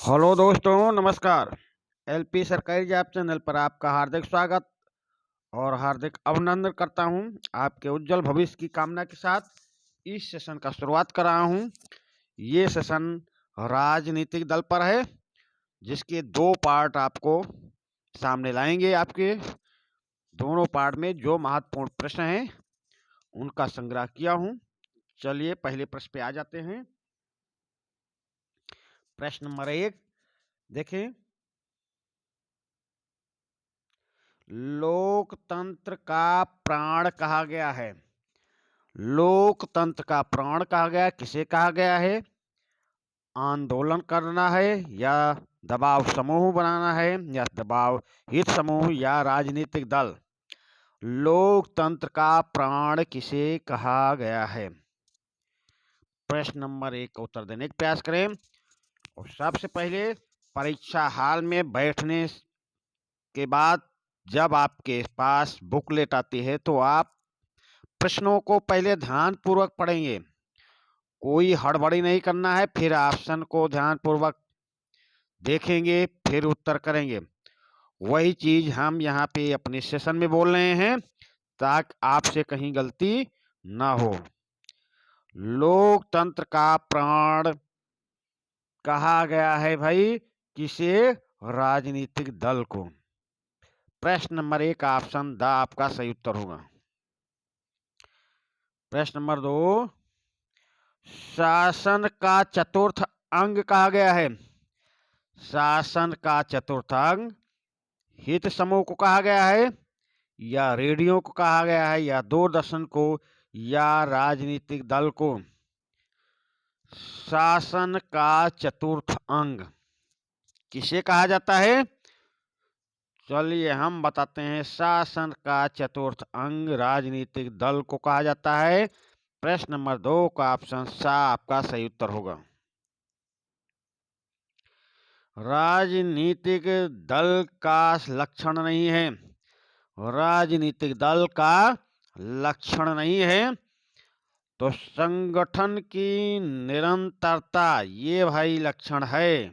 Hello दोस्तों, नमस्कार। LP सरकारी जॉब चैनल पर आपका हार्दिक स्वागत और हार्दिक अभिनंदन करता हूं। आपके उज्जवल भविष्य की कामना के साथ इस सेशन का शुरुआत कर रहा हूं। ये सेशन राजनीतिक दल पर है, जिसके दो पार्ट आपको सामने लाएंगे। आपके दोनों पार्ट में जो महत्वपूर्ण प्रश्न हैं उनका संग्रह किया हूं। चलिए पहले प्रश्न पे आ जाते हैं। प्रश्न नंबर 1 देखें। लोकतंत्र का प्राण कहा गया है। लोकतंत्र का प्राण कहा गया, किसे कहा गया है? आंदोलन करना है, या दबाव समूह बनाना है, या दबाव हित समूह, या राजनीतिक दल? लोकतंत्र का प्राण किसे कहा गया है? प्रश्न नंबर 1 का उत्तर देने का प्रयास करें। और सबसे पहले परीक्षा हॉल में बैठने के बाद जब आपके पास बुकलेट आती है तो आप प्रश्नों को पहले ध्यानपूर्वक पढ़ेंगे। कोई हड़बड़ी नहीं करना है, फिर ऑप्शन को ध्यानपूर्वक देखेंगे, फिर उत्तर करेंगे। वही चीज हम यहाँ पे अपने सेशन में बोल रहे हैं ताकि आपसे कहीं गलती ना हो। लोकतंत्र का प्राण कहा गया है भाई किसे? राजनीतिक दल को। प्रश्न नंबर 1 ऑप्शन द आपका सही उत्तर होगा। प्रश्न नंबर 2, शासन का चतुर्थ अंग कहा गया है। शासन का चतुर्थ अंग हित समूह को कहा गया है, या रेडियो को कहा गया है, या दूरदर्शन को, या राजनीतिक दल को? शासन का चतुर्थ अंग किसे कहा जाता है? चलिए हम बताते हैं। शासन का चतुर्थ अंग राजनीतिक दल को कहा जाता है। प्रश्न नंबर 2 का ऑप्शन सा आपका सही उत्तर होगा। राजनीतिक दल का लक्षण नहीं है। राजनीतिक दल का लक्षण नहीं है तो संगठन की निरंतरता, ये भाई लक्षण है।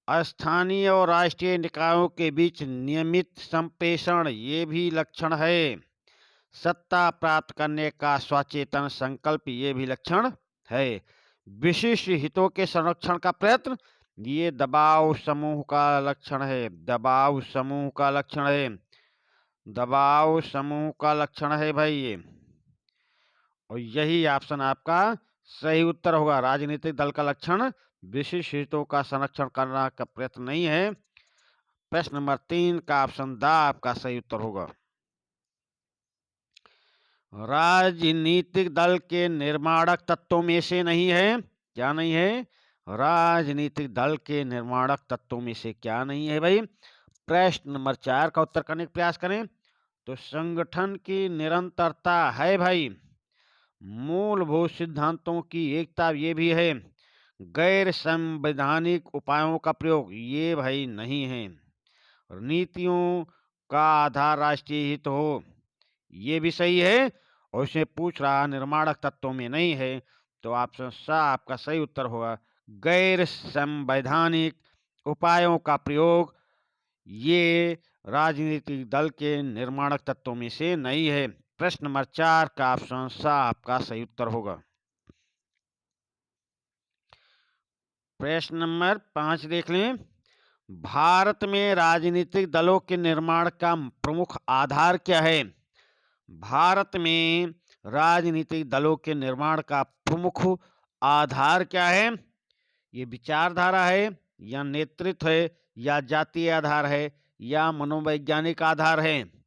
स्थानीय और राष्ट्रीय निकायों के बीच नियमित संप्रेषण, ये भी लक्षण है। सत्ता प्राप्त करने का सचेतन संकल्प, ये भी लक्षण है। विशिष्ट हितों के संरक्षण का प्रयत्न, ये दबाव समूह का लक्षण है। दबाव समूह का लक्षण है। दबाव समूह का लक्षण है भाई ये। और यही ऑप्शन आपका सही उत्तर होगा। राजनीतिक दल का लक्षण विशिष्ट हितों का संरक्षण करना का प्रयत्न नहीं है। प्रश्न नंबर 3 का ऑप्शन द आपका सही उत्तर होगा। राजनीतिक दल के निर्माणक तत्वों में से नहीं है। क्या नहीं है? राजनीतिक दल के निर्माणक तत्वों में से क्या नहीं है भाई? प्रश्न नंबर 4 का उत्तर करने का प्रयास करें। तो संगठन की निरंतरता है भाई। मूलभूत सिद्धांतों की एकता, ये भी है। गैर संवैधानिक उपायों का प्रयोग, ये भाई नहीं है। नीतियों का आधार राष्ट्रीय हित हो, ये भी सही है। और उसने पूछ रहा निर्माणक तत्वों में नहीं है, तो ऑप्शन सा आपका सही उत्तर होगा। गैर संवैधानिक उपायों का प्रयोग, ये राजनीतिक दल के निर्माणक तत्वों में से नहीं है। प्रश्न नंबर 4 का ऑप्शन सा आपका सही उत्तर होगा। प्रश्न नंबर 5 देख लें। भारत में राजनीतिक दलों के निर्माण का प्रमुख आधार क्या है? भारत में राजनीतिक दलों के निर्माण का प्रमुख आधार क्या है? ये विचारधारा है, या नेतृत्व है, या जातीय आधार है, या मनोवैज्ञानिक आधार है?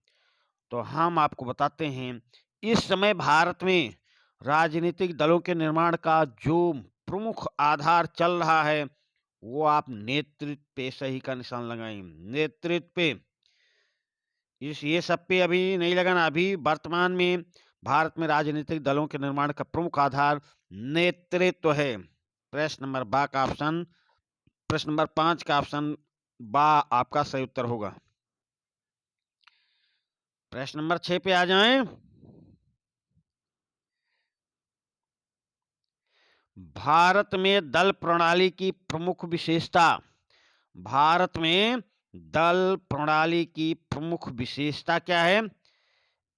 तो हम आपको बताते हैं, इस समय भारत में राजनीतिक दलों के निर्माण का जो प्रमुख आधार चल रहा है वो आप नेतृत्व पे सही का निशान लगाएं। नेतृत्व पे, ये सब पे अभी नहीं लगाना। अभी वर्तमान में भारत में राजनीतिक दलों के निर्माण का प्रमुख आधार नेतृत्व है। प्रश्न नंबर 5 का ऑप्शन बा आपका सही उत्तर होगा। प्रश्न नंबर 6 पे आ जाएं। भारत में दल प्रणाली की प्रमुख विशेषता। भारत में दल प्रणाली की प्रमुख विशेषता क्या है?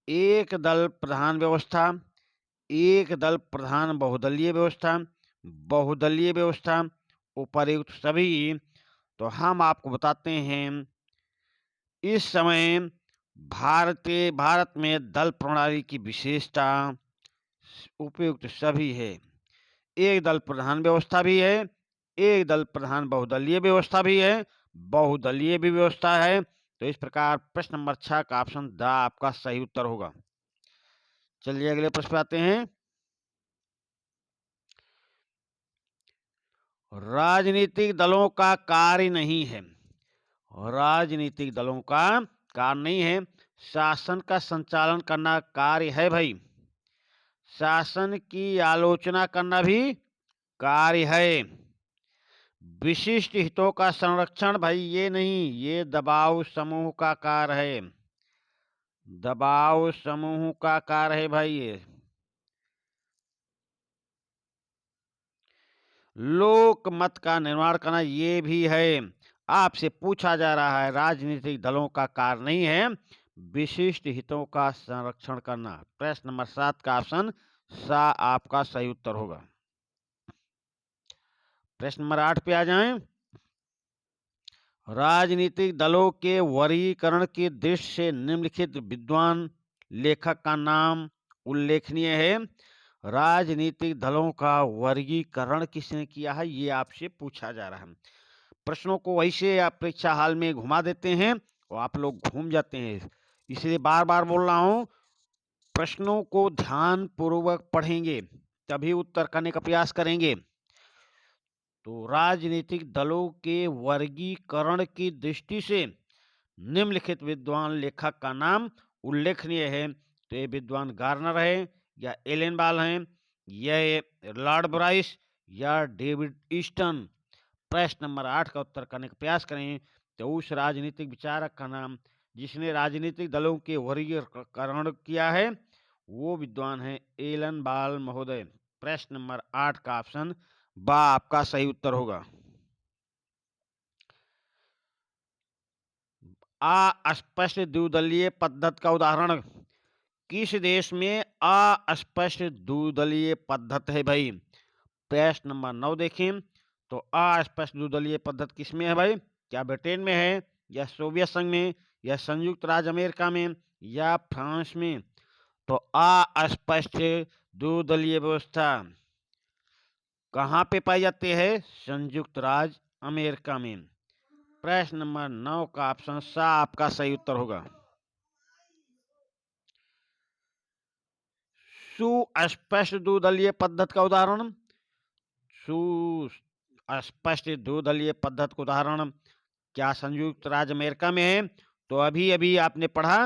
एक दल प्रधान व्यवस्था, एक दल प्रधान बहुदलीय व्यवस्था, बहुदलीय व्यवस्था, उपर्युक्त सभी। तो हम आपको बताते हैं, इस समय भारत में दल प्रणाली की विशेषता उपयुक्त सभी है। एक दल प्रधान व्यवस्था भी है, एक दल प्रधान बहुदलीय व्यवस्था भी है, बहुदलीय भी व्यवस्था है। तो इस प्रकार प्रश्न नंबर 6 का ऑप्शन द आपका सही उत्तर होगा। चलिए अगले प्रश्न पे आते हैं। राजनीतिक दलों का कार्य नहीं है, राजनीतिक दलों का कार्य नहीं है, शासन का संचालन करना कार्य है भाई। शासन की आलोचना करना भी कार्य है। विशिष्ट हितों का संरक्षण भाई ये नहीं, ये दबाव समूह का कार्य है, दबाव समूह का कार्य है भाई ये। लोक मत का निर्माण करना ये भी है। आपसे पूछा जा रहा है, राजनीतिक दलों का कार्य नहीं है विशिष्ट हितों का संरक्षण करना। प्रश्न नंबर 7 का ऑप्शन सा आपका सही उत्तर होगा। प्रश्न नंबर 8 पे आ जाएं। राजनीतिक दलों के वर्गीकरण की दृष्टि से निम्नलिखित विद्वान लेखक का नाम उल्लेखनीय है। राजनीतिक दलों का वर्गीकरण किसने किया है, ये आपसे पूछा जा रहा है। प्रश्नों को वैसे आप परीक्षा हाल में घुमा देते हैं और आप लोग घूम जाते हैं, इसलिए बार बार बोल रहा हूं, प्रश्नों को ध्यान पूर्वक पढ़ेंगे तभी उत्तर करने का प्रयास करेंगे। तो राजनीतिक दलों के वर्गीकरण की दृष्टि से निम्नलिखित विद्वान लेखक का नाम उल्लेखनीय है। तो ये विद्वान गार्नर है या एलेन बाल हैं, यह लॉर्ड ब्राइस या डेविड ईस्टन। प्रश्न नंबर 8 का उत्तर करने का प्रयास करें। तो उस राजनीतिक विचारक का नाम जिसने राजनीतिक दलों के वर्गीकरण किया है वो विद्वान है एलन बाल महोदय। प्रश्न नंबर 8 का ऑप्शन बा आपका सही उत्तर होगा। अस्पष्ट द्विदलीय पद्धति का उदाहरण। किस देश में अस्पष्ट द्विदलीय पद्धति है भाई? प्रश्न नंबर 9 देखें। तो अस्पष्ट द्विदलीय पद्धति किसमें है भाई? क्या ब्रिटेन में है, या सोवियत संघ में, या संयुक्त राज्य अमेरिका में, या फ्रांस में? तो अस्पष्ट द्विदलीय व्यवस्था कहाँ पे पाई जाती है? संयुक्त राज्य अमेरिका में। प्रश्न नंबर 9 का ऑप्शन सा आपका सही उत्तर होगा। सुस्पष्ट द्विदलीय पद्धति का उदाहरण। सुस्पष्ट द्विदलीय पद्धति का उदाहरण क्या संयुक्त राज्य अमेरिका में है? तो अभी अभी आपने पढ़ा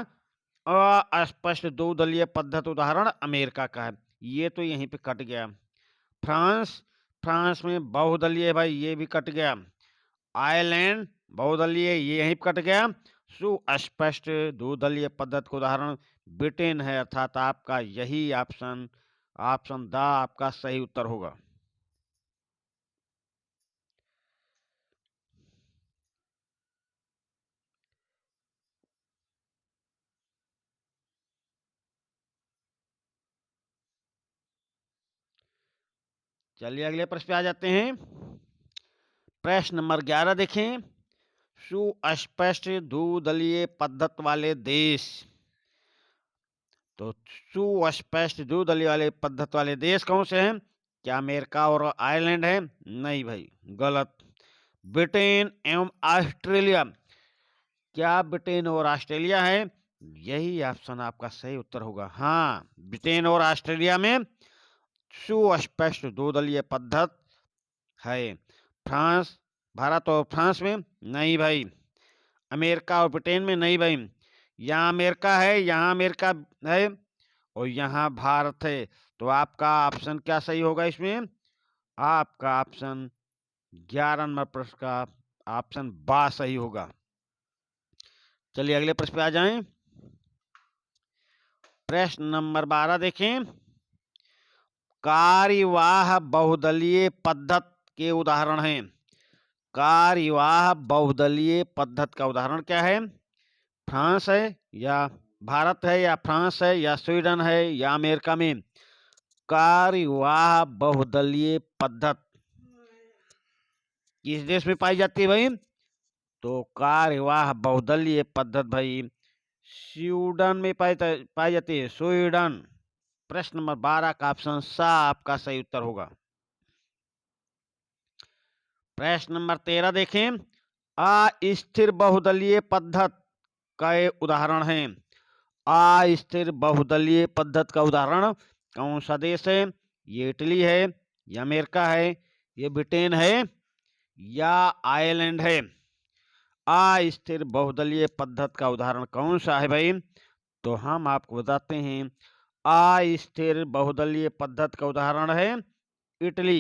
अस्पष्ट द्विदलीय पद्धति उदाहरण अमेरिका का है, ये तो यहीं पे कट गया। फ्रांस, फ्रांस में बहुदलीय भाई, ये भी कट गया। आयरलैंड बहुदलीय, ये यहीं कट गया। सुस्पष्ट द्विदलीय पद्धति का उदाहरण ब्रिटेन है, अर्थात आपका यही ऑप्शन ऑप्शन द आपका सही उत्तर होगा। चलिए अगले प्रश्न पे आ जाते हैं। प्रश्न नंबर 11 देखें। सुस्पष्ट द्विदलीय पद्धति वाले देश। तो सुस्पष्ट द्विदलीय वाले पद्धति वाले देश कौन से हैं? क्या अमेरिका और आयरलैंड है? नहीं भाई, गलत। ब्रिटेन एवं ऑस्ट्रेलिया। क्या ब्रिटेन और ऑस्ट्रेलिया है? यही ऑप्शन आपका सही उत्तर होगा। हाँ, ब्रिटेन और ऑस्ट्रेलिया में सुस्पष्ट द्विदलीय पद्धति है। फ्रांस, भारत और फ्रांस में नहीं भाई। अमेरिका और ब्रिटेन में नहीं भाई। यहाँ अमेरिका है, यहाँ अमेरिका है और यहाँ भारत है। तो आपका ऑप्शन क्या सही होगा इसमें? आपका ऑप्शन 11 नंबर प्रश्न का ऑप्शन बा सही होगा। चलिए अगले प्रश्न पे आ जाएं। प्रश्न नंबर 12 देखें। कार्यवाह बहुदलीय पद्धति के उदाहरण हैं। कार्यवाह बहुदलीय पद्धति का उदाहरण क्या है? फ्रांस है या भारत है या फ्रांस है या स्वीडन है या अमेरिका में कार्यवाह बहुदलीय पद्धति किस देश में पाई जाती है भाई? तो कार्यवाह बहुदलीय पद्धति भाई स्वीडन में पाई जाती है, स्वीडन। प्रश्न नंबर 12 का ऑप्शन सा आपका सही उत्तर होगा। प्रश्न नंबर 13 देखें, अस्थिर बहुदलीय पद्धति का उदाहरण है। अस्थिर बहुदलीय पद्धति का उदाहरण कौन सा देश है? ये इटली है या अमेरिका है, ये ब्रिटेन है या आयरलैंड है? अस्थिर बहुदलीय पद्धति का उदाहरण कौन सा है भाई? तो हम आपको बताते हैं, अस्थिर बहुदलीय पद्धति का उदाहरण है इटली।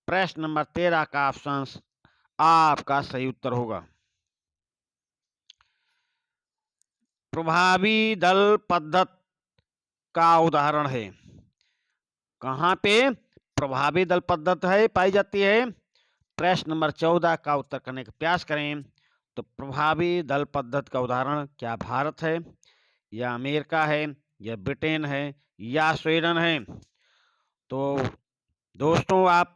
प्रश्न नंबर 13 का ऑप्शन आपका सही उत्तर होगा। प्रभावी दल पद्धति का उदाहरण है। कहां पे प्रभावी दल पद्धति है पाई जाती है? प्रश्न नंबर 14 का उत्तर करने का प्रयास करें। तो प्रभावी दल पद्धति का उदाहरण क्या भारत है या अमेरिका है या ब्रिटेन है या स्वीडन है? तो दोस्तों, आप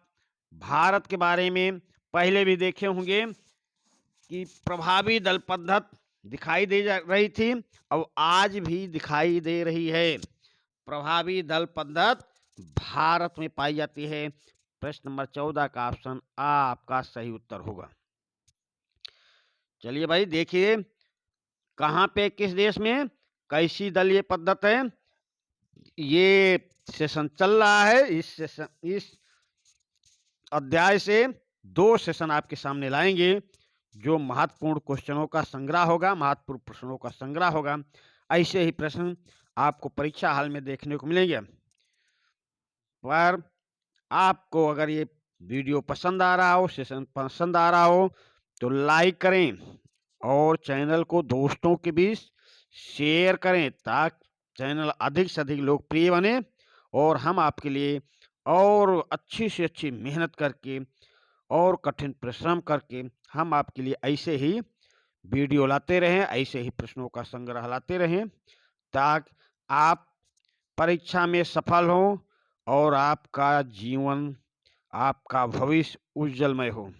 भारत के बारे में पहले भी देखे होंगे कि प्रभावी दल पद्धति दिखाई दे रही थी और आज भी दिखाई दे रही है। प्रभावी दल पद्धति भारत में पाई जाती है। प्रश्न नंबर 14 का ऑप्शन आपका सही उत्तर होगा। चलिए भाई देखिए, कहां पे किस देश में कैसी दलीय पद्धति है। ये सेशन चल रहा है। इस अध्याय से 2 सेशन आपके सामने लाएंगे जो महत्वपूर्ण क्वेश्चनों का संग्रह होगा, महत्वपूर्ण प्रश्नों का संग्रह होगा। ऐसे ही प्रश्न आपको परीक्षा हाल में देखने को मिलेंगे। पर आपको अगर ये वीडियो पसंद आ रहा हो, सेशन पसंद आ रहा हो, तो लाइक करें और चैनल को दोस्तों के बीच शेयर करें ताकि चैनल अधिक से अधिक लोकप्रिय बने और हम आपके लिए और अच्छी से अच्छी मेहनत करके और कठिन परिश्रम करके हम आपके लिए ऐसे ही वीडियो लाते रहें, ऐसे ही प्रश्नों का संग्रह लाते रहें ताकि आप परीक्षा में सफल हों और आपका जीवन, आपका भविष्य उज्जवलमय हो।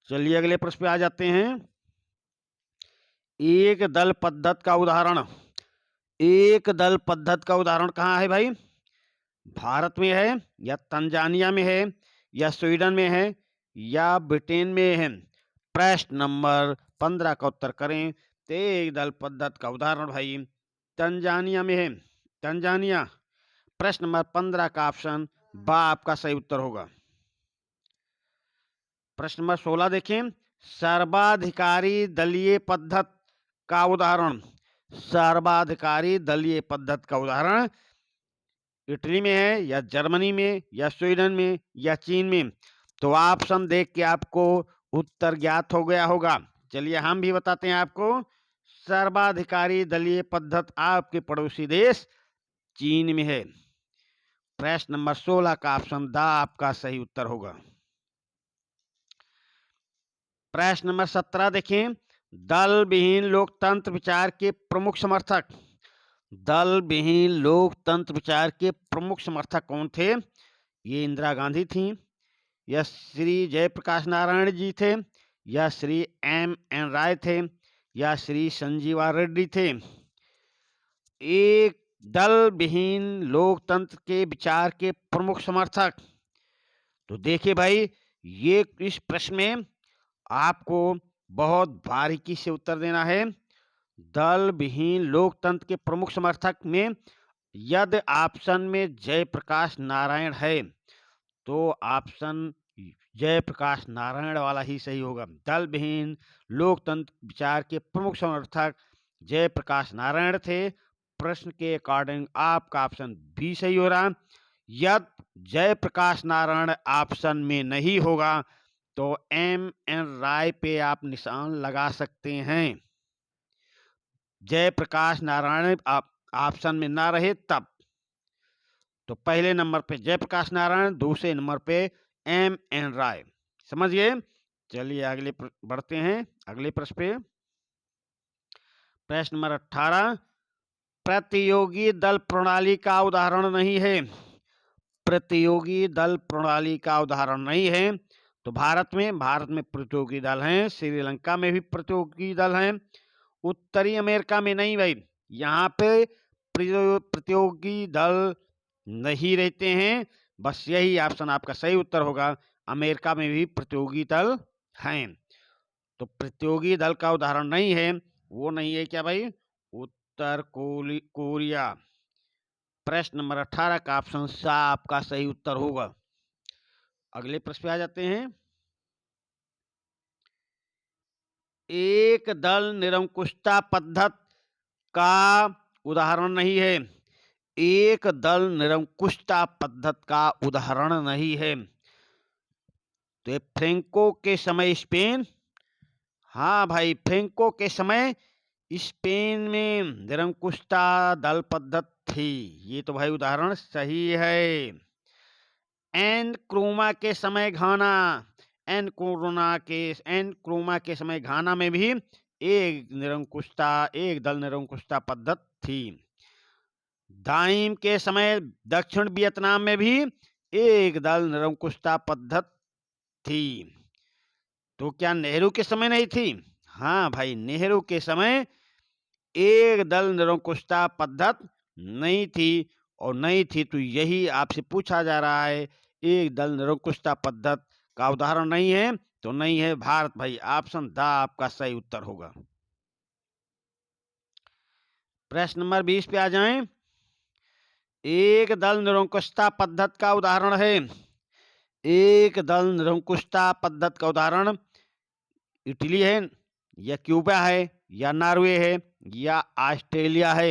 चलिए अगले प्रश्न पे आ जाते हैं। एक दल पद्धति का उदाहरण। एक दल पद्धति का उदाहरण कहाँ है भाई? भारत में है या तंजानिया में है या स्वीडन में है या ब्रिटेन में है? प्रश्न नंबर 15 का उत्तर करें। तो एक दल पद्धति का उदाहरण भाई तंजानिया में है, तंजानिया। प्रश्न नंबर 15 का ऑप्शन बा आपका सही उत्तर होगा। प्रश्न नंबर 16 देखें, सर्वाधिकारी दलीय पद्धति का उदाहरण। सर्वाधिकारी दलीय पद्धति का उदाहरण इटली में है या जर्मनी में या स्वीडन में या चीन में? तो ऑप्शन देख के आपको उत्तर ज्ञात हो गया होगा। चलिए हम भी बताते हैं आपको। सर्वाधिकारी दलीय पद्धति आपके पड़ोसी देश चीन में है। प्रश्न नंबर 16 का ऑप्शन दा आपका सही उत्तर होगा। प्रश्न नंबर 17 देखें, दल विहीन लोकतंत्र विचार के प्रमुख समर्थक। दल विहीन लोकतंत्र विचार के प्रमुख समर्थक कौन थे? ये इंदिरा गांधी थी या श्री जयप्रकाश नारायण जी थे या श्री M.N. राय थे या श्री संजीवा रेड्डी थे? एक दल विहीन लोकतंत्र के विचार के प्रमुख समर्थक। तो देखिए भाई, ये इस प्रश्न में आपको बहुत बारीकी से उत्तर देना है। दल विहीन लोकतंत्र के प्रमुख समर्थक में यदि ऑप्शन में जयप्रकाश नारायण है तो ऑप्शन जयप्रकाश नारायण वाला ही सही होगा। दल विहीन लोकतंत्र विचार के प्रमुख समर्थक जयप्रकाश नारायण थे। प्रश्न के अकॉर्डिंग आपका ऑप्शन बी सही हो रहा। यदि जयप्रकाश नारायण ऑप्शन में नहीं होगा तो M.N. राय पे आप निशान लगा सकते हैं। जयप्रकाश नारायण ऑप्शन में ना रहे तब। तो पहले नंबर पे जयप्रकाश नारायण, दूसरे नंबर पे M.N. राय। समझ गए? चलिए अगले बढ़ते हैं अगले प्रश्न पे। प्रश्न नंबर 18, प्रतियोगी दल प्रणाली का उदाहरण नहीं है। प्रतियोगी दल प्रणाली का उदाहरण नहीं है। तो भारत में प्रतियोगी दल हैं, श्रीलंका में भी प्रतियोगी दल हैं, उत्तरी अमेरिका में नहीं भाई, यहाँ पे प्रतियोगी दल नहीं रहते हैं। बस यही ऑप्शन आपका सही उत्तर होगा। अमेरिका में भी प्रतियोगी दल हैं। तो प्रतियोगी दल का उदाहरण नहीं है, वो नहीं है क्या भाई? उत्तर कोरिया। प्रश्न नंबर 18 का ऑप्शन सा आपका सही उत्तर होगा। अगले प्रश्न पे आ जाते हैं। एक दल निरंकुशता पद्धति का उदाहरण नहीं है। एक दल निरंकुशता पद्धति का उदाहरण नहीं है। तो फ्रैंको के समय स्पेन, हाँ भाई, फ्रैंको के समय स्पेन में निरंकुशता दल पद्धति थी। ये तो भाई उदाहरण सही है। एन क्रोमा के समय घाना, एन क्रोमा के समय घाना में भी एक दल निरंकुशता पद्धति थी। दाइम के समय दक्षिण वियतनाम में भी एक दल निरंकुशता पद्धति थी। तो क्या नेहरू के समय नहीं थी? हाँ भाई, नेहरू के समय एक दल निरंकुशता पद्धति नहीं थी, और नहीं थी तो यही आपसे पूछा जा रहा है। एक दल निरंकुशता पद्धति का उदाहरण नहीं है, तो नहीं है भारत भाई। ऑप्शन द आपका सही उत्तर होगा। प्रश्न नंबर 20 पे आ जाएं। एक दल निरंकुशता पद्धति का उदाहरण है। एक दल निरंकुशता पद्धति का उदाहरण इटली है, या क्यूबा है, या नॉर्वे है, या ऑस्ट्रेलिया है।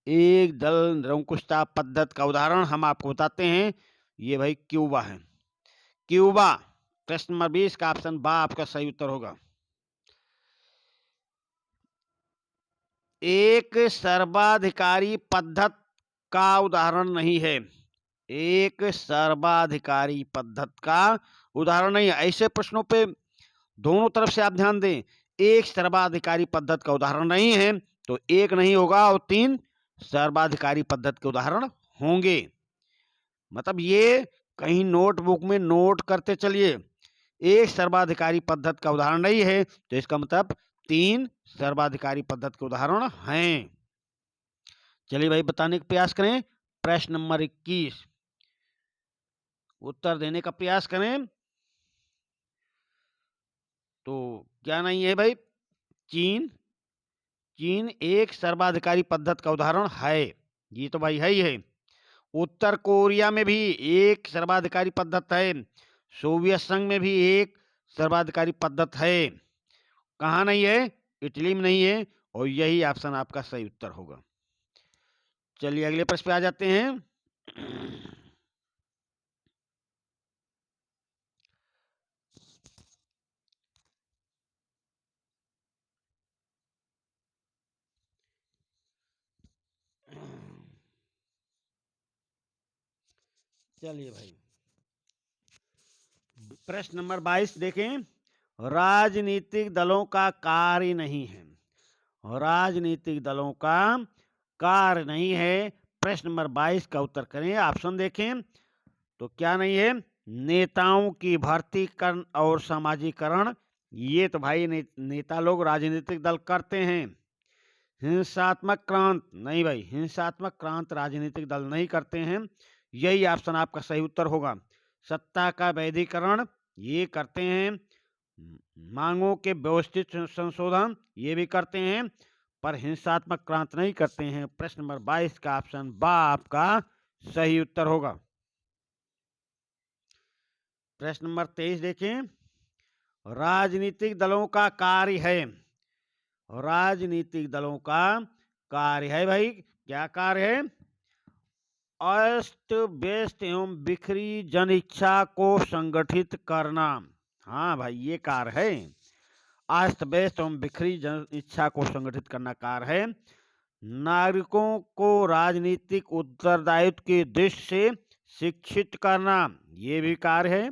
एक दल निरंकुशता पद्धति का उदाहरण हम आपको बताते हैं, ये भाई क्यूबा है। क्यूबा। प्रश्न नंबर 20 का ऑप्शन बा आपका सही उत्तर होगा। एक सर्वाधिकारी पद्धति का उदाहरण नहीं है। एक सर्वाधिकारी पद्धति का उदाहरण नहीं है। ऐसे प्रश्नों पे दोनों तरफ से आप ध्यान दें। एक सर्वाधिकारी पद्धति का उदाहरण नहीं है, तो एक नहीं होगा और 3 सर्वाधिकारी पद्धति के उदाहरण होंगे। मतलब ये कहीं नोटबुक में नोट करते चलिए। एक सर्वाधिकारी पद्धति का उदाहरण नहीं है, तो इसका मतलब 3 सर्वाधिकारी पद्धति के उदाहरण हैं। चलिए भाई बताने का प्रयास करें। प्रश्न नंबर 21 उत्तर देने का प्रयास करें। तो क्या नहीं है भाई? चीन एक सर्वाधिकारी पद्धति का उदाहरण है। ये तो भाई है ही है। उत्तर कोरिया में भी एक सर्वाधिकारी पद्धति है। सोवियत संघ में भी एक सर्वाधिकारी पद्धति है। कहाँ नहीं है? इटली में नहीं है, और यही ऑप्शन आपका सही उत्तर होगा। चलिए अगले प्रश्न पे आ जाते हैं। चलिए भाई प्रश्न नंबर 22 देखें। राजनीतिक दलों का कार्य नहीं है। राजनीतिक दलों का कार्य नहीं है। प्रश्न नंबर 22 का उत्तर करें। ऑप्शन देखें तो क्या नहीं है? नेताओं की भर्तीकरण और सामाजिकरण। ये तो भाई नेता लोग राजनीतिक दल करते हैं। हिंसात्मक क्रांत नहीं भाई, हिंसात्मक क्रांत राजनीतिक दल नहीं करते हैं। यही ऑप्शन आपका सही उत्तर होगा। सत्ता का वैधीकरण ये करते हैं। मांगों के व्यवस्थित संशोधन ये भी करते हैं, पर हिंसात्मक क्रांति नहीं करते हैं। प्रश्न नंबर 22 का ऑप्शन बा आपका सही उत्तर होगा। प्रश्न नंबर 23 देखें। राजनीतिक दलों का कार्य है। राजनीतिक दलों का कार्य है भाई, क्या कार्य है? अस्त व्यस्त एवं बिखरी जन इच्छा को संगठित करना। हाँ भाई, ये कार्य है। अस्त व्यस्त एवं बिखरी जन इच्छा को संगठित करना कार्य है। नागरिकों को राजनीतिक उत्तरदायित्व के दृष्टि से शिक्षित करना, ये भी कार्य है।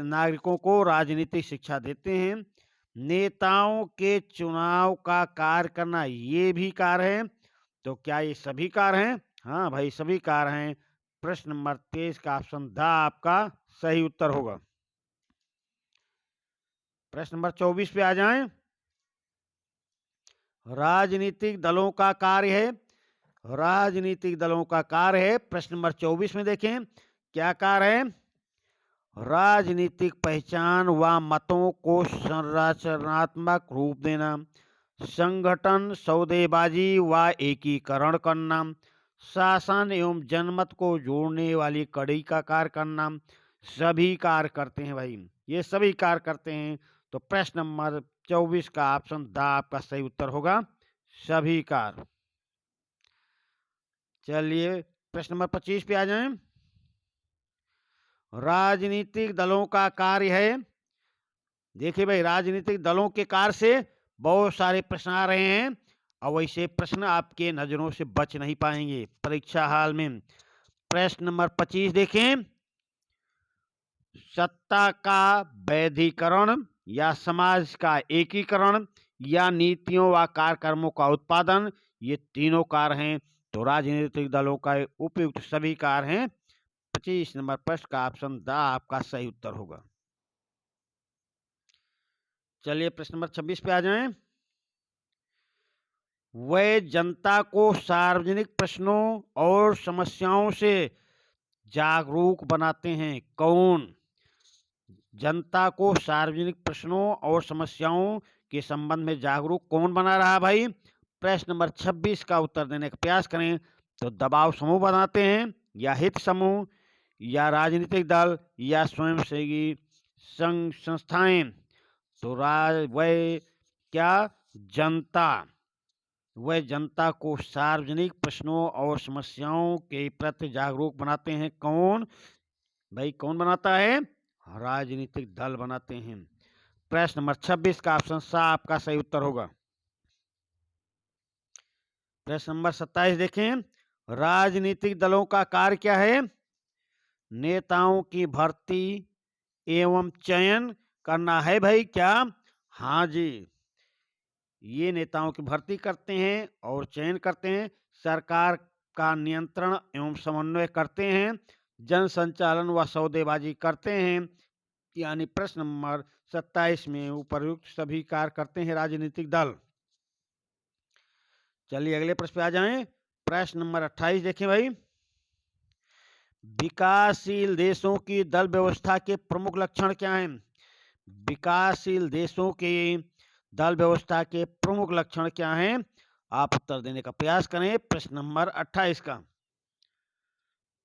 नागरिकों को राजनीतिक शिक्षा देते हैं। नेताओं के चुनाव का कार्य करना, ये भी कार्य है। तो क्या ये सभी कार्य हैं? हाँ भाई, सभी कार्य हैं। प्रश्न नंबर 23 का ऑप्शन द आपका सही उत्तर होगा। प्रश्न नंबर 24 पे आ जाएं। राजनीतिक दलों का कार्य है। राजनीतिक दलों का कार्य है। प्रश्न नंबर 24 में देखें क्या कार्य है। राजनीतिक पहचान व मतों को संरचनात्मक रूप देना, संगठन, सौदेबाजी व एकीकरण करना, शासन एवं जनमत को जोड़ने वाली कड़ी का कार्य करना, सभी कार्य करते हैं भाई, ये सभी कार्य करते हैं। तो प्रश्न नंबर 24 का ऑप्शन द आपका सही उत्तर होगा, सभी कार्य। चलिए प्रश्न नंबर 25 पे आ जाएं। राजनीतिक दलों का कार्य है। देखिए भाई, राजनीतिक दलों के कार्य से बहुत सारे प्रश्न आ रहे हैं और वैसे प्रश्न आपके नजरों से बच नहीं पाएंगे परीक्षा हाल में। प्रश्न नंबर 25 देखें। सत्ता का वैधीकरण या समाज का एकीकरण या नीतियों व कार्यक्रमों का उत्पादन, ये तीनों कार्य हैं। तो राजनीतिक दलों का उपयुक्त सभी कार्य हैं। 25 नंबर प्रश्न का ऑप्शन द आपका सही उत्तर होगा। चलिए प्रश्न नंबर 26 पे आ जाएं। वे जनता को सार्वजनिक प्रश्नों और समस्याओं से जागरूक बनाते हैं। कौन? जनता को सार्वजनिक प्रश्नों और समस्याओं के संबंध में जागरूक कौन बना रहा है भाई? प्रश्न नंबर 26 का उत्तर देने का प्रयास करें। तो दबाव समूह बनाते हैं, या हित समूह, या राजनीतिक दल, या स्वयंसेवी संघ संस्थाएं। तो वह क्या? जनता। वह जनता को सार्वजनिक प्रश्नों और समस्याओं के प्रति जागरूक बनाते हैं। कौन भाई? कौन बनाता है? राजनीतिक दल बनाते हैं। प्रश्न नंबर 26 का ऑप्शन सा आपका सही उत्तर होगा। प्रश्न नंबर 27 देखें। राजनीतिक दलों का कार्य क्या है? नेताओं की भर्ती एवं चयन करना है भाई। क्या? हाँ जी, ये नेताओं की भर्ती करते हैं और चयन करते हैं, सरकार का नियंत्रण एवं समन्वय करते हैं, जन संचालन व सौदेबाजी करते हैं। यानी प्रश्न नंबर 27 में उपर्युक्त सभी कार्य करते हैं राजनीतिक दल। चलिए अगले प्रश्न पे आ जाएं। प्रश्न नंबर 28 देखें भाई। विकासशील देशों की दल व्यवस्था के प्रमुख लक्षण क्या हैं? विकासशील देशों के दल व्यवस्था के प्रमुख लक्षण क्या हैं? आप उत्तर देने का प्रयास करें प्रश्न नंबर 28 का।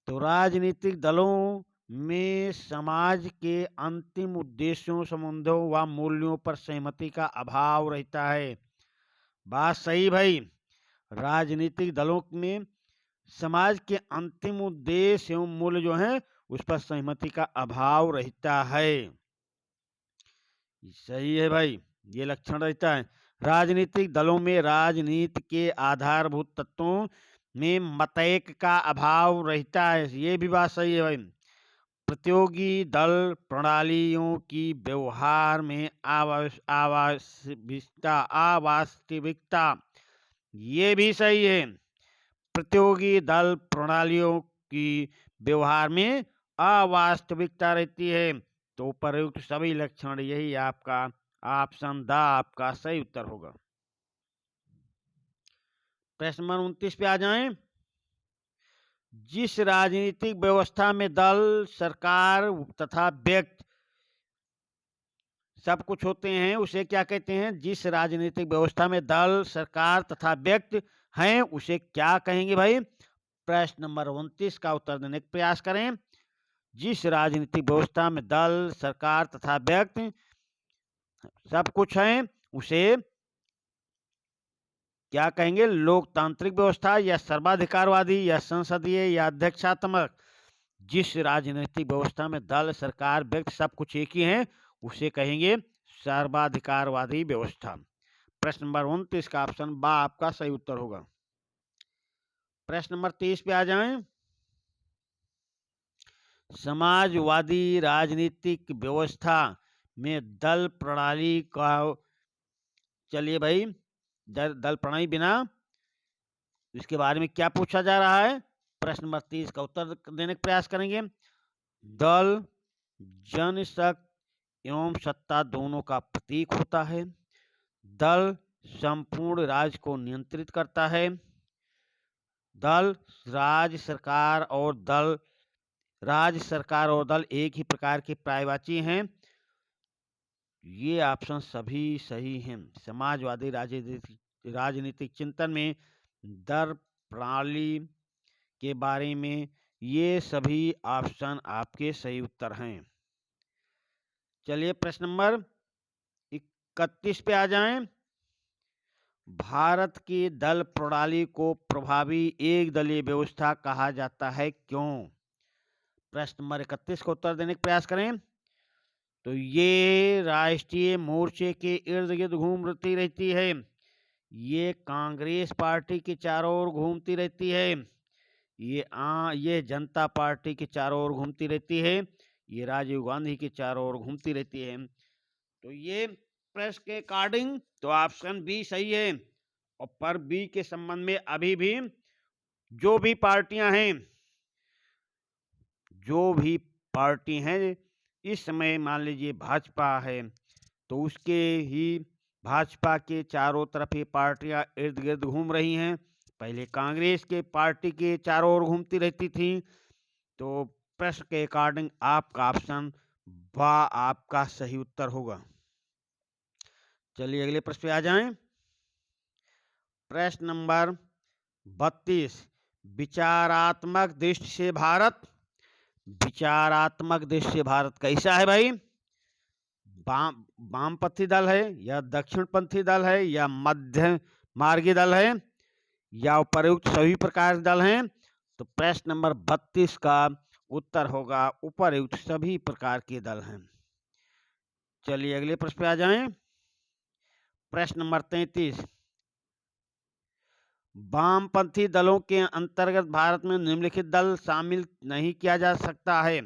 तो राजनीतिक दलों में समाज के अंतिम उद्देश्यों, संबंधों व मूल्यों पर सहमति का अभाव रहता है। बात सही भाई। राजनीतिक दलों में समाज के अंतिम उद्देश्य एवं मूल्य जो हैं उस पर सहमति का अभाव रहता है। सही है भाई, ये लक्षण रहता है। राजनीतिक दलों में राजनीति के आधारभूत तत्वों में मतैक्य का अभाव रहता है। ये भी बात सही है भाई। प्रतियोगी दल प्रणालियों की व्यवहार में अवास्तविकता, ये भी सही है। प्रतियोगी दल प्रणालियों की व्यवहार में अवास्तविकता रहती है। तो उपयुक्त सभी लक्षण, यही आपका ऑप्शन द आपका सही उत्तर होगा। प्रश्न नंबर 29 पे आ जाएं। जिस राजनीतिक व्यवस्था में दल, सरकार तथा व्यक्ति सब कुछ होते हैं उसे क्या कहते हैं? जिस राजनीतिक व्यवस्था में दल, सरकार तथा व्यक्ति हैं उसे क्या कहेंगे भाई? प्रश्न नंबर 29 का उत्तर देने का प्रयास करें। जिस राजनीतिक व्यवस्था में दल, सरकार तथा व्यक्ति सब कुछ है उसे क्या कहेंगे? लोकतांत्रिक व्यवस्था, या सर्वाधिकारवादी, या संसदीय, या अध्यक्षात्मक। जिस राजनीतिक व्यवस्था में दल, सरकार, व्यक्ति सब कुछ एक ही है उसे कहेंगे सर्वाधिकारवादी व्यवस्था। प्रश्न नंबर 29 का ऑप्शन बा आपका सही उत्तर होगा। प्रश्न नंबर 30 पे आ जाएं। समाजवादी राजनीतिक व्यवस्था में दल प्रणाली का, चलिए भाई, दल प्रणाली बिना इसके बारे में क्या पूछा जा रहा है, प्रश्न नंबर 30 का उत्तर देने का प्रयास करेंगे। दल जनशक्ति एवं सत्ता दोनों का प्रतीक होता है। दल संपूर्ण राज्य को नियंत्रित करता है। दल राज्य सरकार और दल एक ही प्रकार के पर्यायवाची हैं। ये ऑप्शन सभी सही हैं। समाजवादी राजनीतिक चिंतन में दल प्रणाली के बारे में ये सभी ऑप्शन आपके सही उत्तर हैं। चलिए प्रश्न नंबर 31 पे आ जाएं। भारत की दल प्रणाली को प्रभावी एक दलीय व्यवस्था कहा जाता है, क्यों? प्रश्न नंबर 31 को उत्तर देने का प्रयास करें। तो ये राष्ट्रीय मोर्चे के इर्द गिर्द घूमती रहती है। ये कांग्रेस पार्टी के चारों ओर घूमती रहती है। ये जनता पार्टी के चारों ओर घूमती रहती है। ये राजीव गांधी के चारों ओर घूमती रहती है। तो ये प्रश्न के अकॉर्डिंग तो ऑप्शन बी सही है। और पर बी के संबंध में अभी भी जो भी पार्टी हैं इस समय, मान लीजिए भाजपा है, तो उसके ही भाजपा के चारों तरफ ये पार्टियां इर्द गिर्द घूम रही हैं। पहले कांग्रेस के पार्टी के चारों ओर घूमती रहती थी। तो प्रश्न के अकॉर्डिंग आपका ऑप्शन बा आपका सही उत्तर होगा। चलिए अगले प्रश्न पे आ जाएं। प्रश्न नंबर 32, विचारात्मक दृष्टि से भारत कैसा है भाई? वामपंथी दल है, या दक्षिणपंथी दल है, या मध्य मार्गी दल है, या उपयुक्त सभी प्रकार के दल हैं? तो प्रश्न नंबर 32 का उत्तर होगा उपयुक्त सभी प्रकार के दल हैं। चलिए अगले प्रश्न पे आ जाएं। प्रश्न नंबर 33, वामपंथी दलों के अंतर्गत भारत में निम्नलिखित दल शामिल नहीं किया जा सकता है।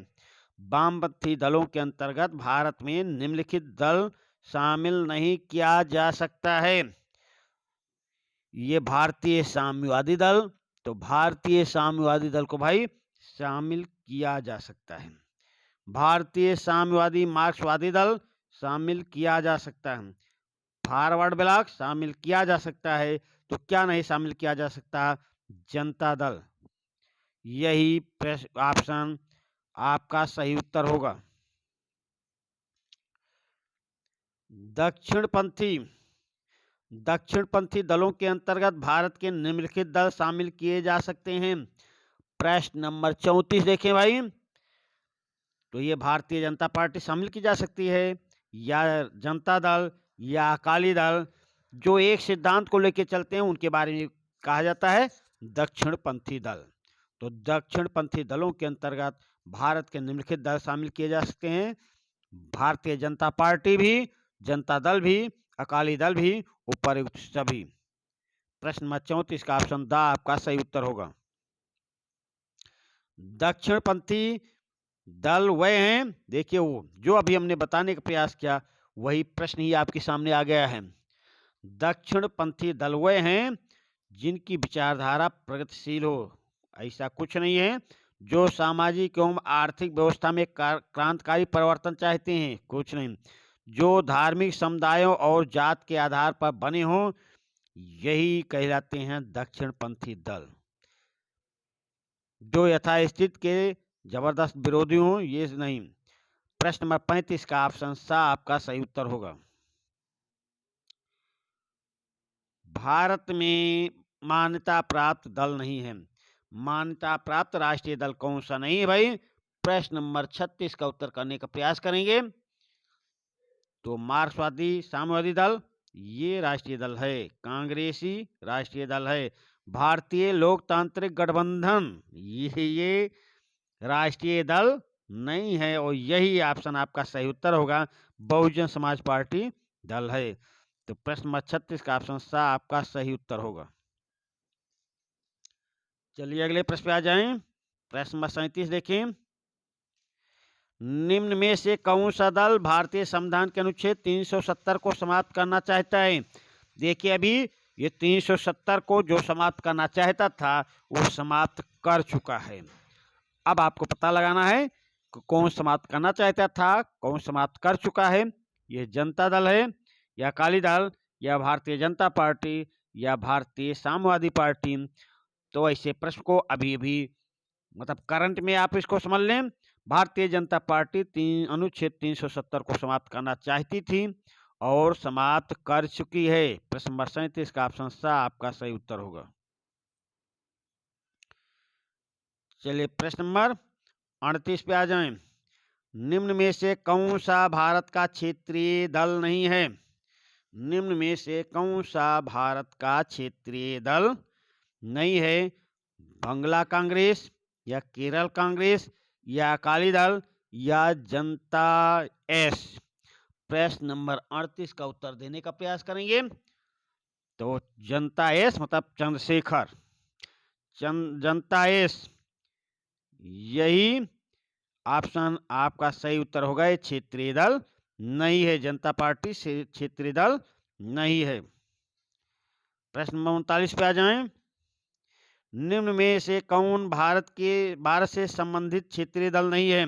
वामपंथी दलों के अंतर्गत भारत में निम्नलिखित दल शामिल नहीं किया जा सकता है। ये भारतीय साम्यवादी दल, तो भारतीय साम्यवादी दल को भाई शामिल किया जा सकता है। भारतीय साम्यवादी मार्क्सवादी दल शामिल किया जा सकता है। फॉरवर्ड ब्लॉक शामिल किया जा सकता है। तो क्या नहीं शामिल किया जा सकता? जनता दल। यही ऑप्शन आपका सही उत्तर होगा। दक्षिणपंथी दलों के अंतर्गत भारत के निम्नलिखित दल शामिल किए जा सकते हैं। प्रश्न नंबर 34 देखें भाई। तो ये भारतीय जनता पार्टी शामिल की जा सकती है, या जनता दल, या अकाली दल, जो एक सिद्धांत को लेकर चलते हैं उनके बारे में कहा जाता है दक्षिणपंथी दल। तो दक्षिणपंथी दलों के अंतर्गत भारत के निम्नलिखित दल शामिल किए जा सकते हैं। भारतीय जनता पार्टी भी, जनता दल भी, अकाली दल भी, उपयुक्त सभी। प्रश्न नंबर 34 का ऑप्शन द आपका सही उत्तर होगा। दक्षिणपंथी दल वह हैं, देखिए वो जो अभी हमने बताने का प्रयास किया वही प्रश्न ही आपके सामने आ गया है। दक्षिणपंथी दल वह हैं जिनकी विचारधारा प्रगतिशील हो। ऐसा कुछ नहीं है जो सामाजिक एवं आर्थिक व्यवस्था में क्रांतिकारी परिवर्तन चाहते हैं, कुछ नहीं। जो धार्मिक समुदायों और जात के आधार पर बने हों, यही कहलाते हैं दक्षिणपंथी दल। जो यथास्थिति के जबरदस्त विरोधी हों, ये नहीं। प्रश्न नंबर 35 का ऑप्शन सा आपका सही उत्तर होगा। भारत में मान्यता प्राप्त दल नहीं है। मान्यता प्राप्त राष्ट्रीय दल कौन सा नहीं है भाई? प्रश्न नंबर 36 का उत्तर करने का प्रयास करेंगे। तो मार्क्सवादी साम्यवादी दल ये राष्ट्रीय दल है। कांग्रेसी राष्ट्रीय दल है। भारतीय लोकतांत्रिक गठबंधन ये राष्ट्रीय दल नहीं है। और यही ऑप्शन आपका सही उत्तर होगा, बहुजन समाज पार्टी दल है। तो प्रश्न नंबर 36 का ऑप्शन सा आपका सही उत्तर होगा। चलिए अगले प्रश्न पे आ जाएं। प्रश्न नंबर 37 देखें। निम्न में से कौन सा दल भारतीय संविधान के अनुच्छेद 370 को समाप्त करना चाहता है? देखिए अभी ये 370 को जो समाप्त करना चाहता था वो समाप्त कर चुका है। अब आपको पता लगाना है कि कौन समाप्त करना चाहता था, कौन समाप्त कर चुका है। ये जनता दल है या अकाली दल या भारतीय जनता पार्टी या भारतीय साम्यवादी पार्टी। तो ऐसे प्रश्न को अभी अभी मतलब करंट में आप इसको समझ लें। भारतीय जनता पार्टी अनुच्छेद 370 को समाप्त करना चाहती थी और समाप्त कर चुकी है। प्रश्न नंबर 37 का ऑप्शन सा आपका सही उत्तर होगा। चलिए प्रश्न नंबर 38 पे आ जाएं। निम्न में से कौन सा भारत का क्षेत्रीय दल नहीं है? निम्न में से कौन सा भारत का क्षेत्रीय दल नहीं है? बंगला कांग्रेस या केरल कांग्रेस या अकाली दल या जनता एस। प्रश्न नंबर 38 का उत्तर देने का प्रयास करेंगे। तो जनता एस मतलब चंद्रशेखर, जनता एस, यही ऑप्शन आपका सही उत्तर होगा। ये क्षेत्रीय दल नहीं है, जनता पार्टी से क्षेत्रीय दल नहीं है। प्रश्न नंबर 39 पे आ जाएं। निम्न में से कौन भारत से संबंधित क्षेत्रीय दल नहीं है?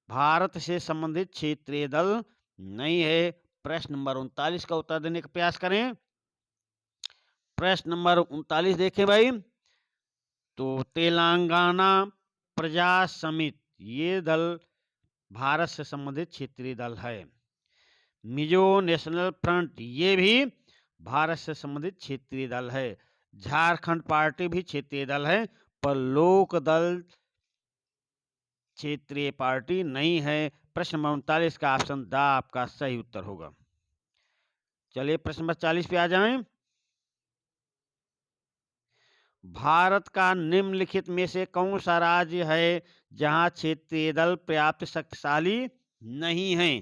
भारत से संबंधित क्षेत्रीय दल नहीं है। प्रश्न नंबर 39 का उत्तर देने का प्रयास करें। प्रश्न नंबर 39 देखें भाई। तो तेलंगाना प्रजा समिति ये दल भारत से संबंधित क्षेत्रीय दल है। मिजो नेशनल फ्रंट ये भी भारत से संबंधित क्षेत्रीय दल है। झारखंड पार्टी भी क्षेत्रीय दल है, पर लोक दल क्षेत्रीय पार्टी नहीं है। प्रश्न नंबर 39 का ऑप्शन द आपका सही उत्तर होगा। चलिए प्रश्न नंबर 40 पे आ जाएं। भारत का निम्नलिखित में से कौन सा राज्य है जहां क्षेत्रीय दल पर्याप्त शक्तिशाली नहीं है?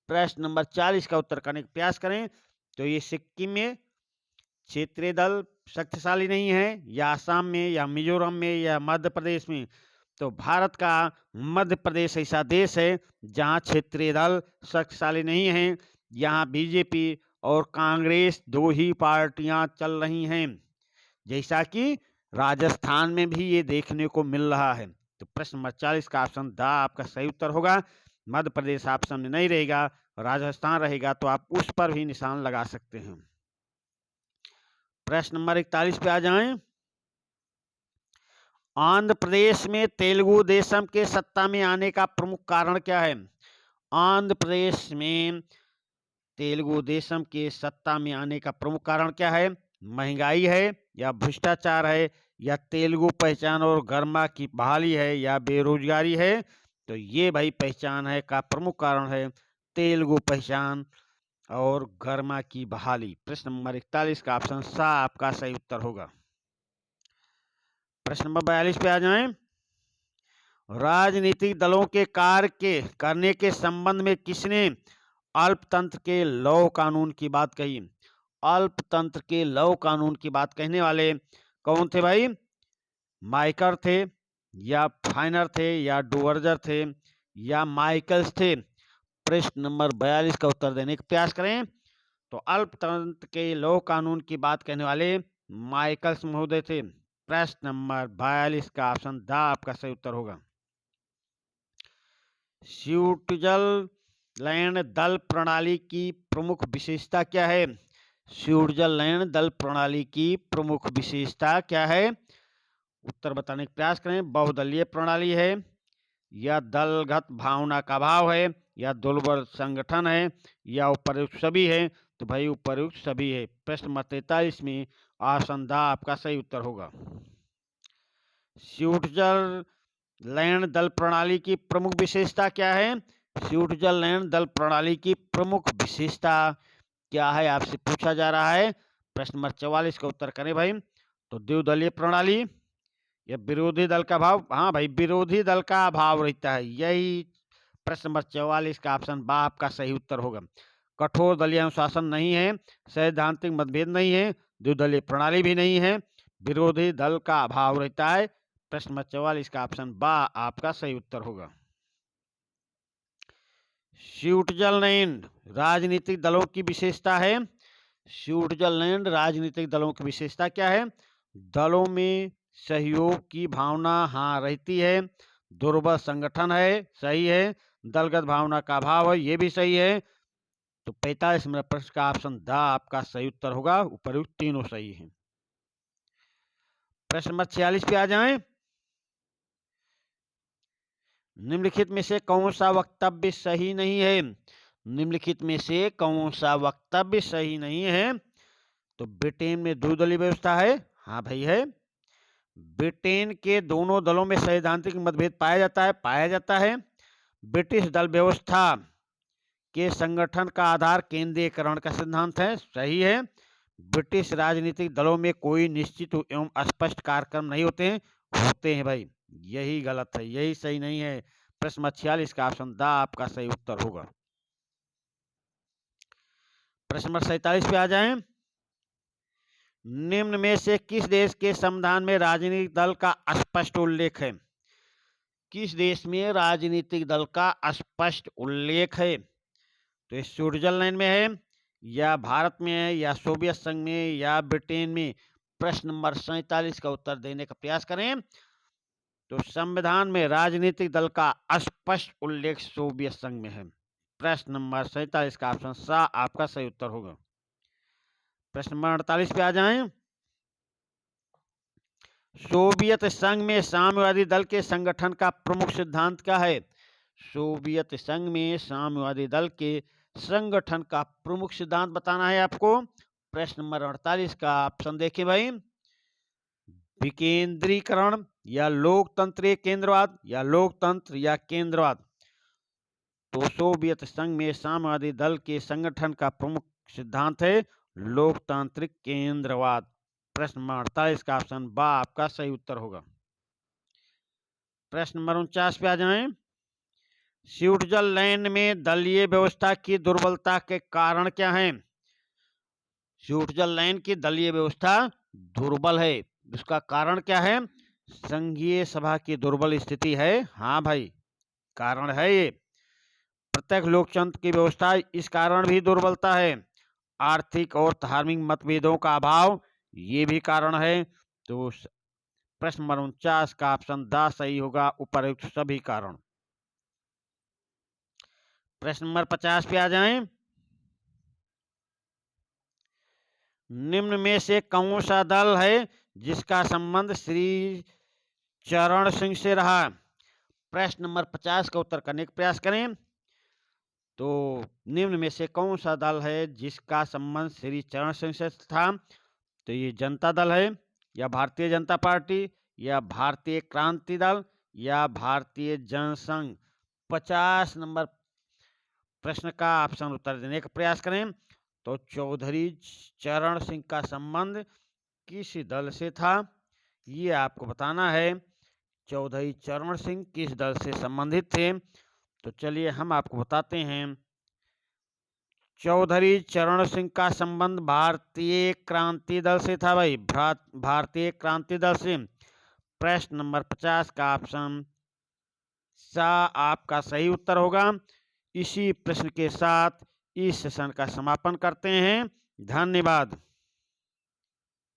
प्रश्न नंबर 40 का उत्तर करने का प्रयास करें। तो ये सिक्किम में क्षेत्रीय दल शक्तिशाली नहीं है, या आसाम में, या मिजोरम में, या मध्य प्रदेश में। तो भारत का मध्य प्रदेश ऐसा देश है जहां क्षेत्रीय दल शक्तिशाली नहीं है। यहाँ बीजेपी और कांग्रेस दो ही पार्टियां चल रही हैं, जैसा कि राजस्थान में भी ये देखने को मिल रहा है। तो प्रश्न नंबर 40 का ऑप्शन द आपका सही उत्तर होगा। मध्य प्रदेश ऑप्शन में नहीं रहेगा, राजस्थान रहेगा, तो आप उस पर भी निशान लगा सकते हैं। प्रश्न नंबर 41 पे आ जाएं। आंध्र प्रदेश में तेलुगु देशम के सत्ता में आने का प्रमुख कारण क्या है? आंध्र प्रदेश में तेलुगु देशम के सत्ता में आने का प्रमुख कारण क्या है? महंगाई है, या भ्रष्टाचार है, या तेलुगु पहचान और गरिमा की बहाली है, या बेरोजगारी है? तो ये भाई पहचान है का प्रमुख कारण है तेलुगु पहचान और गरिमा की बहाली। प्रश्न नंबर 41 का ऑप्शन सा आपका सही उत्तर होगा। प्रश्न नंबर 42 पे आ जाएं। राजनीतिक दलों के कार्य के करने के संबंध में किसने अल्पतंत्र के लौ कानून की बात कही? अल्पतंत्र के लौ कानून की बात कहने वाले कौन थे भाई? माइकर थे, या फाइनर थे, या डुवर्जर थे, या माइकल्स थे? प्रश्न नंबर 42 का उत्तर देने का प्रयास करें। तो अल्पतंत्र के लौ कानून की बात कहने वाले माइकल्स महोदय थे। प्रश्न नंबर 42 का ऑप्शन द आपका सही उत्तर होगा। स्विट्जरलैंड दल प्रणाली की प्रमुख विशेषता क्या है? स्विट्जरलैंड दल प्रणाली की प्रमुख विशेषता क्या है? उत्तर बताने का प्रयास करें। बहुदलीय प्रणाली है, या दलगत भावना का अभाव है, या दुर्बल संगठन है, या उपर्युक्त सभी है? तो भाई उपर्युक्त सभी है। प्रश्न नंबर 43 में ऑप्शन द आपका सही उत्तर होगा। स्विट्जरलैंड दल प्रणाली की प्रमुख विशेषता क्या है? स्विट्जरलैंड दल प्रणाली की प्रमुख विशेषता क्या है आपसे पूछा जा रहा है। प्रश्न नंबर 44 का उत्तर करें भाई। तो द्विदलीय प्रणाली, या विरोधी दल का अभाव? हाँ भाई, विरोधी दल का अभाव रहता है, यही प्रश्न नंबर 44 का ऑप्शन बा आपका सही उत्तर होगा। कठोर दलीय अनुशासन नहीं है, सैद्धांतिक मतभेद नहीं है, द्विदलीय प्रणाली भी नहीं है, विरोधी दल का अभाव रहता है। प्रश्न नंबर 44 का ऑप्शन बा आपका सही उत्तर होगा। स्विट्जरलैंड राजनीतिक दलों की विशेषता है। स्विट्जरलैंड राजनीतिक दलों की विशेषता क्या है? दलों में सहयोग की भावना हाँ रहती है, दुर्बल संगठन है, सही है, दलगत भावना का अभाव है, ये भी सही है। तो 45 नंबर प्रश्न का ऑप्शन द आपका सही उत्तर होगा। उपयुक्त तीनों सही हैं। प्रश्न नंबर 46 पे आ जाएं। निम्नलिखित में से कौन सा वक्तव्य सही नहीं है? निम्नलिखित में से कौन सा वक्तव्य सही नहीं है? तो ब्रिटेन में द्विदलीय व्यवस्था है, हाँ भाई है। ब्रिटेन के दोनों दलों में सैद्धांतिक मतभेद पाया जाता है। ब्रिटिश दल व्यवस्था के संगठन का आधार केंद्रीयकरण का सिद्धांत है, सही है। ब्रिटिश राजनीतिक दलों में कोई निश्चित एवं स्पष्ट कार्यक्रम नहीं होते हैं भाई, यही गलत है, यही सही नहीं है। प्रश्न 46 का ऑप्शन द आपका सही उत्तर होगा। प्रश्न नंबर 47 पे आ जाएं। निम्न में से किस देश के संविधान में राजनीतिक दल का स्पष्ट उल्लेख है? किस देश में राजनीतिक दल का स्पष्ट उल्लेख है? तो ये स्विट्जरलैंड में है, या भारत में है, या सोवियत संघ में, या ब्रिटेन में? प्रश्न नंबर 47 का उत्तर देने का प्रयास करें। तो संविधान में राजनीतिक दल का स्पष्ट उल्लेख सोवियत संघ में है। प्रश्न नंबर 47 का ऑप्शन सा आपका सही उत्तर होगा। प्रश्न नंबर 48 पे आ जाएं। सोवियत संघ में साम्यवादी दल के संगठन का प्रमुख सिद्धांत क्या है? सोवियत संघ में साम्यवादी दल के संगठन का प्रमुख सिद्धांत बताना है आपको। प्रश्न नंबर 48 का ऑप्शन देखें भाई। विकेंद्रीकरण, या लोकतंत्रीय केंद्रवाद, या लोकतंत्र या केंद्रवाद? तो सोवियत संघ में साम्यवादी दल के संगठन का प्रमुख सिद्धांत है लोकतांत्रिक केंद्रवाद। प्रश्न नंबर 48 का ऑप्शन बा आपका सही उत्तर होगा। प्रश्न नंबर 49 पे आ जाएं। स्विट्जरलैंड में दलीय व्यवस्था की दुर्बलता के कारण क्या हैं? स्विट्जरलैंड की दलीय व्यवस्था दुर्बल है, इसका कारण क्या है? संघीय सभा की दुर्बल स्थिति है, हाँ भाई कारण है ये। प्रत्यक्ष लोकतंत्र की व्यवस्था इस कारण भी दुर्बलता है। आर्थिक और धार्मिक मतभेदों का अभाव, ये भी कारण है। तो प्रश्न नंबर 49 का ऑप्शन द सही होगा, उपयुक्त सभी कारण। प्रश्न नंबर 50 पे आ जाएं। निम्न में से कौन सा दल है जिसका संबंध श्री चरण सिंह से रहा? प्रश्न नंबर 50 का उत्तर करने का प्रयास करें। तो निम्न में से कौन सा दल है जिसका संबंध श्री चरण सिंह से था? तो ये जनता दल है, या भारतीय जनता पार्टी, या भारतीय क्रांति दल, या भारतीय जनसंघ? 50 नंबर प्रश्न का ऑप्शन उत्तर देने का प्रयास करें। तो चौधरी चरण सिंह का संबंध किस दल से था, ये आपको बताना है। चौधरी चरण सिंह किस दल से संबंधित थे? तो चलिए हम आपको बताते हैं। चौधरी चरण सिंह का संबंध भारतीय क्रांति दल से था भाई, भारतीय क्रांति दल से। प्रश्न नंबर 50 का ऑप्शन सा आपका सही उत्तर होगा। इसी प्रश्न के साथ इस सेशन का समापन करते हैं। धन्यवाद।